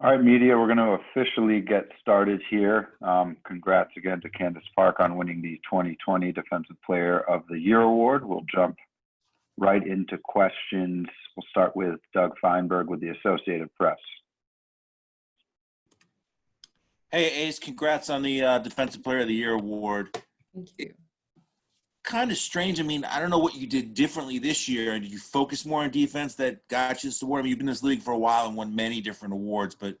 All right, media, we're going to officially get started here. Congrats again to Candace Park on winning the 2020 Defensive Player of the Year award. We'll jump right into questions. We'll start with Doug Feinberg with the Associated Press. Hey, Ace, congrats on the Defensive Player of the Year award. Thank you. Kind of strange. I mean, I don't know what you did differently this year. Did you focus more on defense that got you this award? I mean, you've been in this league for a while and won many different awards, but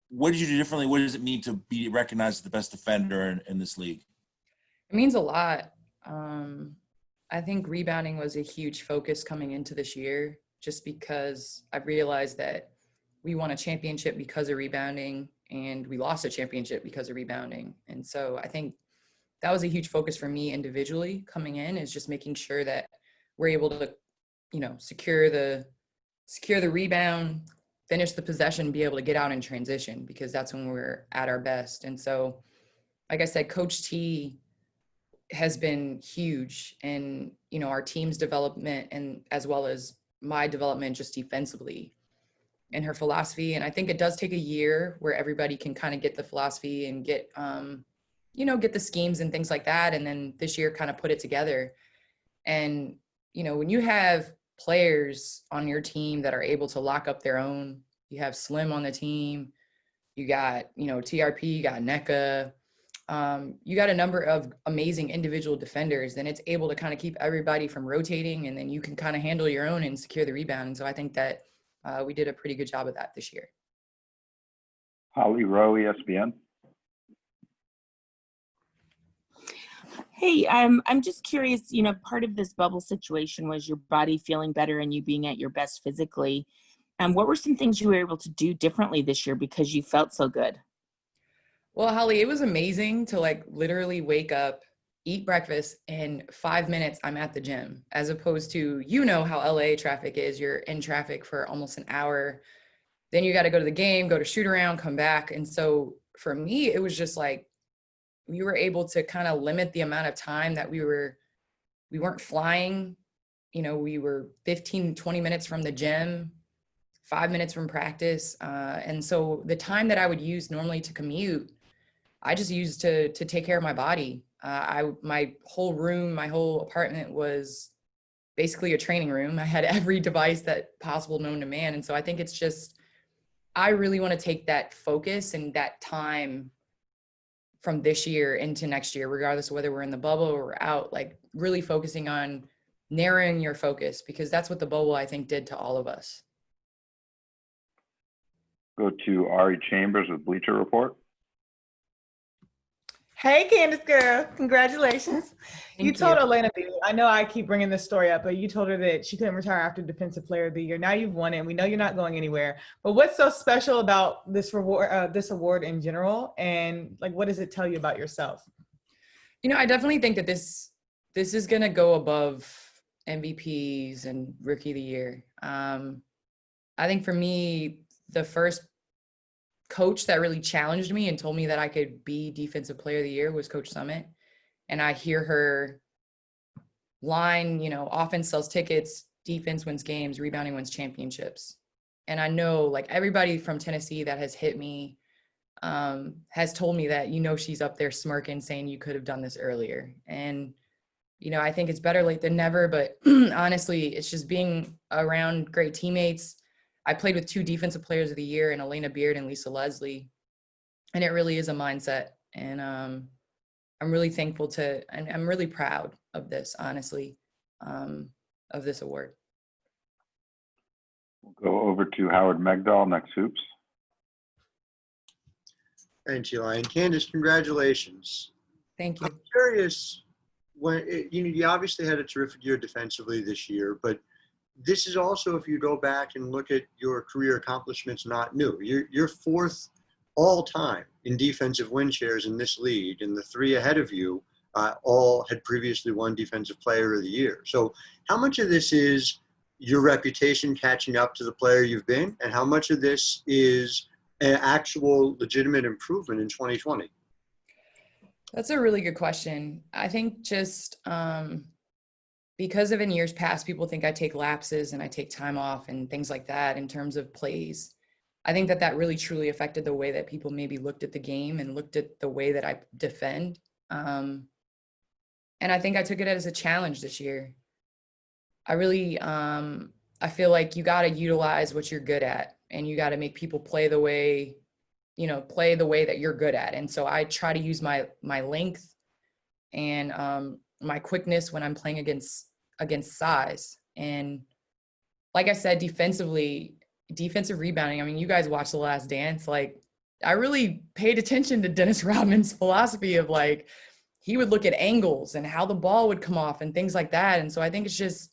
what did you do differently? What does it mean to be recognized as the best defender in this league? It means a lot. I think rebounding was a huge focus coming into this year, just because I realized that we won a championship because of rebounding and we lost a championship because of rebounding. And so I think that was a huge focus for me individually coming in, is just making sure that we're able to, secure the rebound, finish the possession, be able to get out in transition, because that's when we're at our best. And so, like I said, Coach T has been huge in, our team's development and as well as my development just defensively and her philosophy. And I think it does take a year where everybody can kind of get the philosophy and get the schemes and things like that. And then this year kind of put it together. And, when you have players on your team that are able to lock up their own, you have Slim on the team, you got, TRP, you got NECA, you got a number of amazing individual defenders, then it's able to kind of keep everybody from rotating, and then you can kind of handle your own and secure the rebound. And so I think that we did a pretty good job of that this year. Holly Rowe, ESPN. Hey, I'm just curious, part of this bubble situation was your body feeling better and you being at your best physically. What were some things you were able to do differently this year because you felt so good? Well, Holly, it was amazing to literally wake up, eat breakfast, and 5 minutes I'm at the gym, as opposed to, how LA traffic is. You're in traffic for almost an hour. Then you got to go to the game, go to shoot around, come back. And so for me, it was just we were able to kind of limit the amount of time that we weren't flying. We were 15, 20 minutes from the gym, 5 minutes from practice. And so the time that I would use normally to commute, I just used to take care of my body. My whole room, my whole apartment was basically a training room. I had every device that possible known to man. And so I think it's just, I really want to take that focus and that time from this year into next year, regardless of whether we're in the bubble or we're out, really focusing on narrowing your focus, because that's what the bubble, I think, did to all of us. Go to Ari Chambers with Bleacher Report. Hey, Candace girl, congratulations. Thank told you. Elena, I know I keep bringing this story up, but you told her that she couldn't retire after Defensive Player of the Year. Now you've won it. We know you're not going anywhere, but what's so special about this award in general? And what does it tell you about yourself? I definitely think that this is going to go above MVPs and Rookie of the Year. I think for me, the first coach that really challenged me and told me that I could be Defensive Player of the Year was Coach Summit. And I hear her line, offense sells tickets, defense wins games, rebounding wins championships. And I know everybody from Tennessee that has hit me has told me that, she's up there smirking, saying you could have done this earlier. And, I think it's better late than never, but honestly, it's just being around great teammates. I played with 2 Defensive Players of the Year, in Elena Beard and Lisa Leslie. And it really is a mindset. And I'm really thankful and I'm really proud of this, honestly, of this award. We'll go over to Howard Megdal, next Hoops. Thanks, Eli. And Candace, congratulations. Thank you. I'm curious, you obviously had a terrific year defensively this year, but this is also, if you go back and look at your career accomplishments, not new. You're 4th all time in defensive win shares in this league, and the 3 ahead of you all had previously won Defensive Player of the Year. So how much of this is your reputation catching up to the player you've been, and how much of this is an actual legitimate improvement in 2020? That's a really good question. I think just because of in years past, people think I take lapses and I take time off and things like that in terms of plays. I think that that really truly affected the way that people maybe looked at the game and looked at the way that I defend. And I think I took it as a challenge this year. I really, I feel like you got to utilize what you're good at, and you got to make people play the way, play the way that you're good at. And so I try to use my length and my quickness when I'm playing against size. And like I said, defensive rebounding. I mean, you guys watched The Last Dance. Like, I really paid attention to Dennis Rodman's philosophy of like, he would look at angles and how the ball would come off and things like that. And so I think it's just,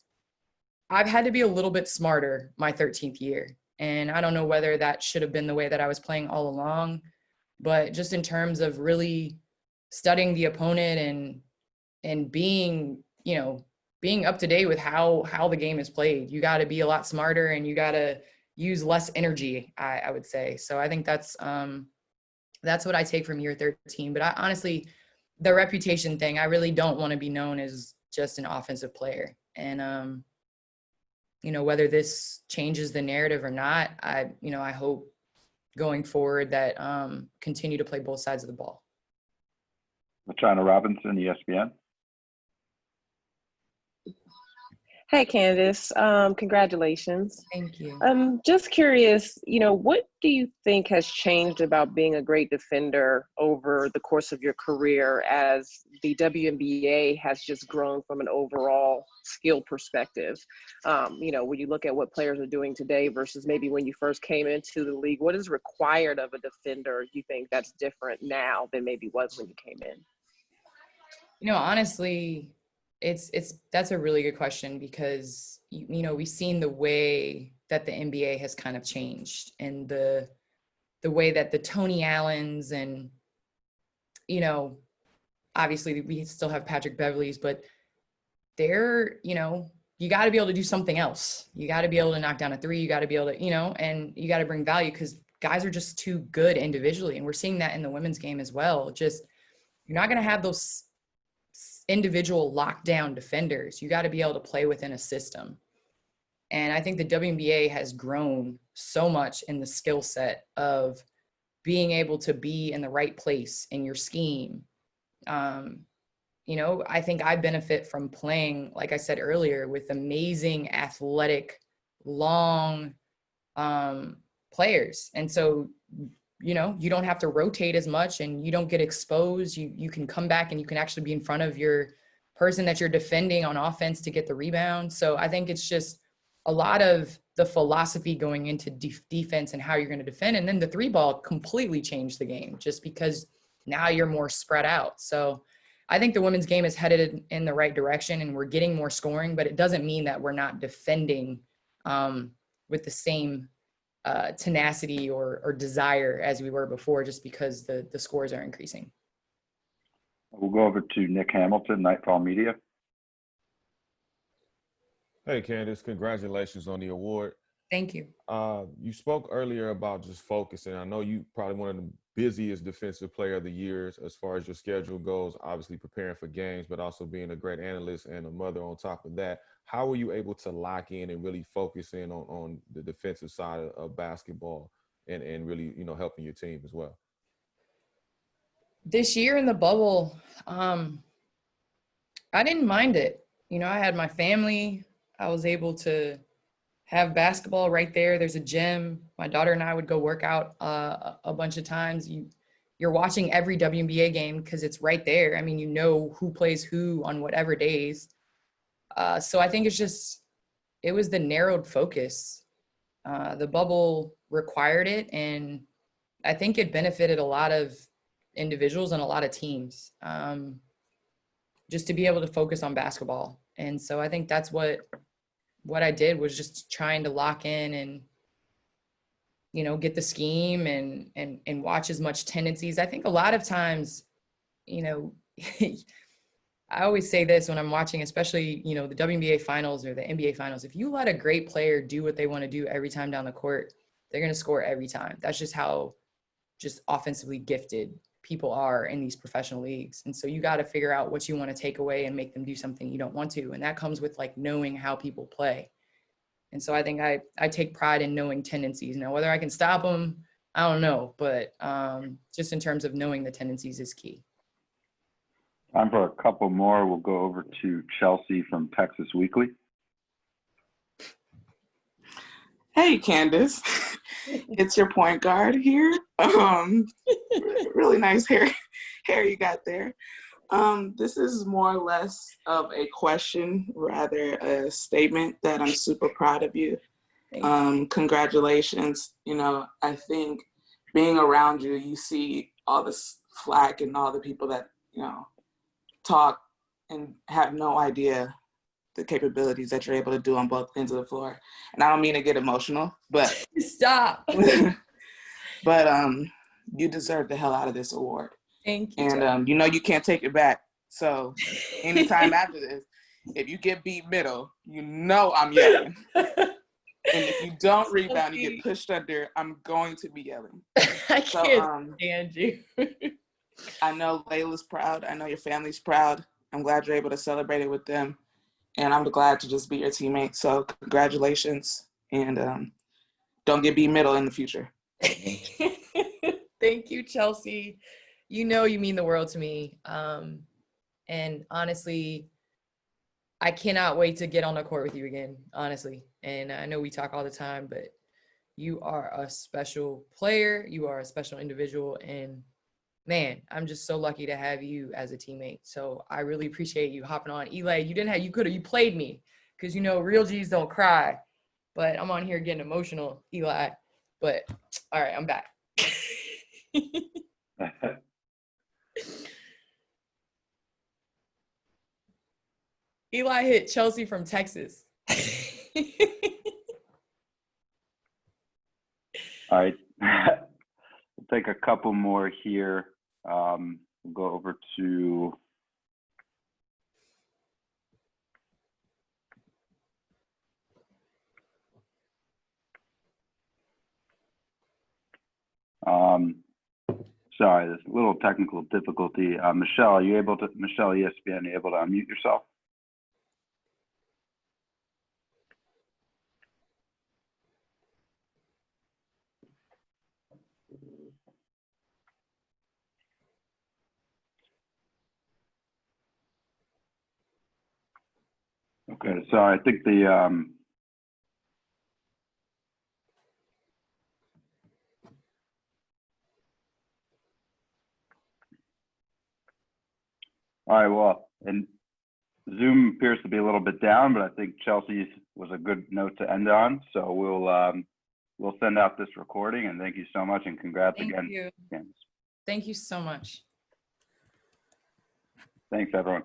I've had to be a little bit smarter my 13th year. And I don't know whether that should have been the way that I was playing all along, but just in terms of really studying the opponent and being, being up to date with how the game is played, you got to be a lot smarter and you got to use less energy, I would say. So I think that's what I take from year 13. But I honestly, the reputation thing, I really don't want to be known as just an offensive player. And, whether this changes the narrative or not, I hope going forward that continue to play both sides of the ball. LaChana Robinson, ESPN. Hey, Candace. Congratulations. Thank you. I'm just curious, what do you think has changed about being a great defender over the course of your career as the WNBA has just grown from an overall skill perspective? When you look at what players are doing today versus maybe when you first came into the league, what is required of a defender you think that's different now than maybe was when you came in? Honestly, that's a really good question because, we've seen the way that the NBA has kind of changed and the way that the Tony Allens and, obviously we still have Patrick Beverleys, but they're, you got to be able to do something else. You got to be able to knock down a three. You got to be able to, and you got to bring value because guys are just too good individually. And we're seeing that in the women's game as well. Just, you're not going to have those individual lockdown defenders. You got to be able to play within a system. And I think the WNBA has grown so much in the skill set of being able to be in the right place in your scheme. I think I benefit from playing, like I said earlier, with amazing athletic, long players. And so, you don't have to rotate as much and you don't get exposed. You can come back and you can actually be in front of your person that you're defending on offense to get the rebound. So I think it's just a lot of the philosophy going into defense and how you're going to defend. And then the three ball completely changed the game just because now you're more spread out. So I think the women's game is headed in the right direction and we're getting more scoring, but it doesn't mean that we're not defending with the same tenacity or desire as we were before, just because the scores are increasing. We'll go over to Nick Hamilton, Nightfall Media. Hey, Candace, congratulations on the award. Thank you. You spoke earlier about just focusing. I know you probably one of the busiest defensive player of the years as far as your schedule goes, obviously preparing for games, but also being a great analyst and a mother on top of that. How were you able to lock in and really focus in on the defensive side of basketball and really, helping your team as well? This year in the bubble, I didn't mind it. I had my family. I was able to have basketball right there. There's a gym. My daughter and I would go work out a bunch of times. You're watching every WNBA game because it's right there. I mean, who plays who on whatever days. So I think it was the narrowed focus. The bubble required it, and I think it benefited a lot of individuals and a lot of teams just to be able to focus on basketball. And so I think that's what I did, was just trying to lock in and, get the scheme and watch as much tendencies. I think a lot of times, I always say this when I'm watching, especially, the WNBA finals or the NBA finals, if you let a great player do what they want to do every time down the court, they're going to score every time. That's just how just offensively gifted people are in these professional leagues. And so you got to figure out what you want to take away and make them do something you don't want to. And that comes with knowing how people play. And so I think I take pride in knowing tendencies. Now, whether I can stop them, I don't know, but just in terms of knowing the tendencies is key. Time for a couple more. We'll go over to Chelsea from Texas Weekly. Hey, Candace. It's your point guard here. Really nice hair you got there. This is more or less of a question, rather a statement that I'm super proud of you. Congratulations. You know, I think being around you, you see all this flack and all the people that, you know, talk and have no idea the capabilities that you're able to do on both ends of the floor. And I don't mean to get emotional, but stop. but you deserve the hell out of this award. Thank you. And you know you can't take it back. So anytime after this, if you get beat middle, you know I'm yelling. And if you don't rebound, you get pushed under, I'm going to be yelling. I can't stand you. I know Layla's proud. I know your family's proud. I'm glad you're able to celebrate it with them. And I'm glad to just be your teammate. So congratulations. And don't get beat middle in the future. Thank you, Chelsea. You know you mean the world to me. And honestly, I cannot wait to get on the court with you again, honestly. And I know we talk all the time, but you are a special player. You are a special individual. And man, I'm just so lucky to have you as a teammate. So I really appreciate you hopping on. Eli, you played me because, you know, real G's don't cry. But I'm on here getting emotional, Eli. But all right, I'm back. Eli hit Chelsea from Texas. All right. We'll take a couple more here. We'll go over to sorry, there's a little technical difficulty. Michelle, Michelle ESPN, able to unmute yourself? Okay, so I think all right, well, and Zoom appears to be a little bit down, but I think Chelsea's was a good note to end on. So we'll send out this recording, and thank you so much, and congrats again. Thank you. Candace. Thank you so much. Thanks, everyone.